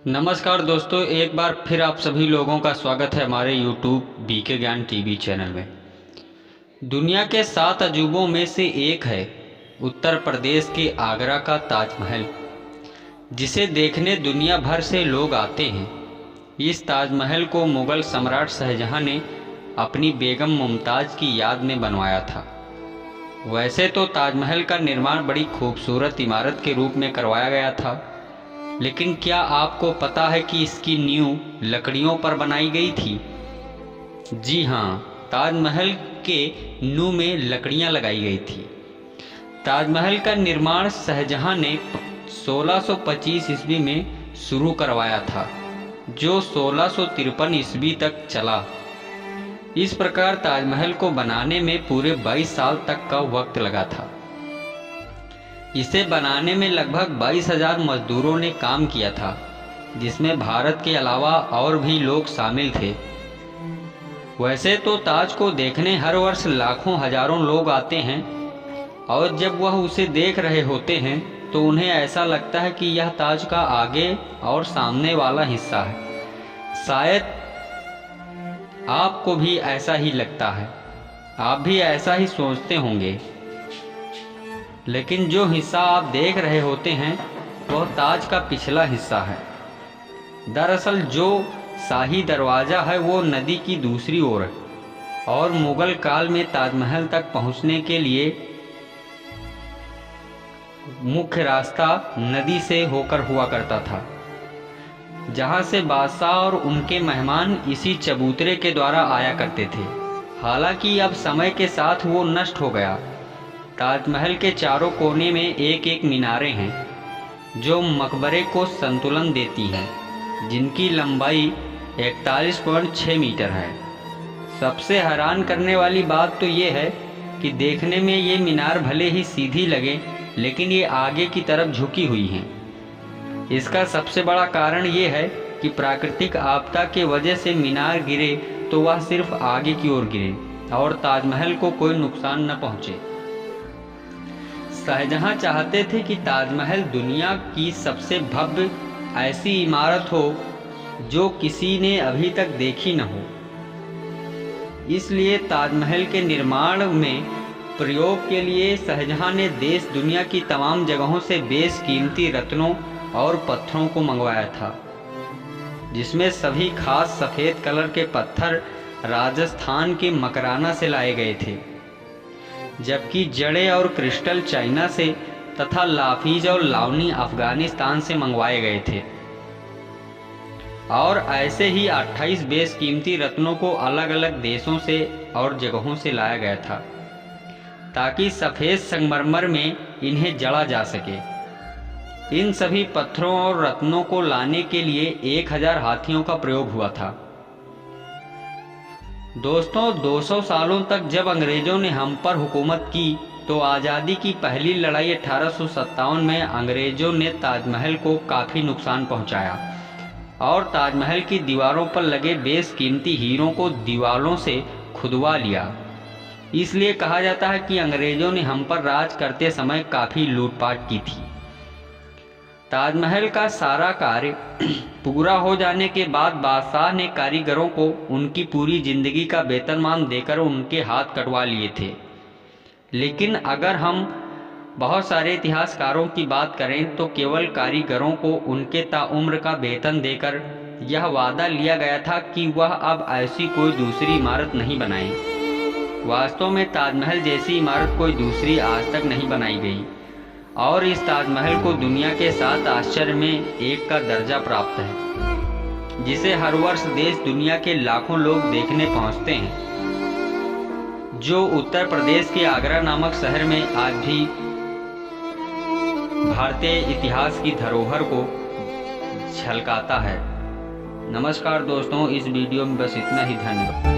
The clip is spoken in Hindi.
नमस्कार दोस्तों, एक बार फिर आप सभी लोगों का स्वागत है हमारे YouTube बीके ज्ञान टीवी चैनल में। दुनिया के 7 अजूबों में से एक है उत्तर प्रदेश के आगरा का ताजमहल, जिसे देखने दुनिया भर से लोग आते हैं। इस ताजमहल को मुग़ल सम्राट शाहजहां ने अपनी बेगम मुमताज़ की याद में बनवाया था। वैसे तो ताजमहल का निर्माण बड़ी खूबसूरत इमारत के रूप में करवाया गया था, लेकिन क्या आपको पता है कि इसकी नींव लकड़ियों पर बनाई गई थी? जी हाँ, ताजमहल के नींव में लकड़ियां लगाई गई थी। ताजमहल का निर्माण शाहजहां ने 1625 ईस्वी में शुरू करवाया था, जो 1653 ईस्वी तक चला। इस प्रकार ताजमहल को बनाने में पूरे 22 साल तक का वक्त लगा था। इसे बनाने में लगभग 22,000 मजदूरों ने काम किया था, जिसमें भारत के अलावा और भी लोग शामिल थे। वैसे तो ताज को देखने हर वर्ष लाखों हजारों लोग आते हैं, और जब वह उसे देख रहे होते हैं तो उन्हें ऐसा लगता है कि यह ताज का आगे और सामने वाला हिस्सा है। शायद आपको भी ऐसा ही लगता है, आप भी ऐसा ही सोचते होंगे। लेकिन जो हिस्सा आप देख रहे होते हैं वह ताज का पिछला हिस्सा है। दरअसल जो शाही दरवाज़ा है वो नदी की दूसरी ओर है, और मुग़ल काल में ताजमहल तक पहुंचने के लिए मुख्य रास्ता नदी से होकर हुआ करता था, जहां से बादशाह और उनके मेहमान इसी चबूतरे के द्वारा आया करते थे। हालांकि अब समय के साथ वो नष्ट हो गया। ताजमहल के चारों कोने में एक एक मीनारें हैं, जो मकबरे को संतुलन देती हैं, जिनकी लंबाई 41.6 मीटर है। सबसे हैरान करने वाली बात तो ये है कि देखने में ये मीनार भले ही सीधी लगे, लेकिन ये आगे की तरफ झुकी हुई हैं। इसका सबसे बड़ा कारण ये है कि प्राकृतिक आपदा के वजह से मीनार गिरे तो वह सिर्फ आगे की ओर गिरे और ताजमहल को कोई नुकसान न पहुँचे। शाहजहां चाहते थे कि ताजमहल दुनिया की सबसे भव्य ऐसी इमारत हो जो किसी ने अभी तक देखी न हो। इसलिए ताजमहल के निर्माण में प्रयोग के लिए शाहजहां ने देश दुनिया की तमाम जगहों से बेशकीमती रत्नों और पत्थरों को मंगवाया था, जिसमें सभी खास सफ़ेद कलर के पत्थर राजस्थान के मकराना से लाए गए थे, जबकि जड़े और क्रिस्टल चाइना से तथा लाफीज और लावनी अफगानिस्तान से मंगवाए गए थे। और ऐसे ही 28 बेशकीमती रत्नों को अलग अलग देशों से और जगहों से लाया गया था, ताकि सफ़ेद संगमरमर में इन्हें जड़ा जा सके। इन सभी पत्थरों और रत्नों को लाने के लिए 1000 हाथियों का प्रयोग हुआ था। दोस्तों, 200 सालों तक जब अंग्रेज़ों ने हम पर हुकूमत की, तो आज़ादी की पहली लड़ाई 1857 में अंग्रेज़ों ने ताजमहल को काफ़ी नुकसान पहुंचाया और ताजमहल की दीवारों पर लगे बेशकीमती हीरों को दीवारों से खुदवा लिया। इसलिए कहा जाता है कि अंग्रेज़ों ने हम पर राज करते समय काफ़ी लूटपाट की थी। ताजमहल का सारा कार्य पूरा हो जाने के बाद बादशाह ने कारीगरों को उनकी पूरी जिंदगी का वेतनमान देकर उनके हाथ कटवा लिए थे। लेकिन अगर हम बहुत सारे इतिहासकारों की बात करें तो केवल कारीगरों को उनके ताउम्र का वेतन देकर यह वादा लिया गया था कि वह अब ऐसी कोई दूसरी इमारत नहीं बनाए। वास्तव में ताजमहल जैसी इमारत कोई दूसरी आज तक नहीं बनाई गई, और इस ताजमहल को दुनिया के 7 आश्चर्य में एक का दर्जा प्राप्त है, जिसे हर वर्ष देश दुनिया के लाखों लोग देखने पहुंचते हैं, जो उत्तर प्रदेश के आगरा नामक शहर में आज भी भारतीय इतिहास की धरोहर को झलकाता है। नमस्कार दोस्तों, इस वीडियो में बस इतना ही। धन्यवाद।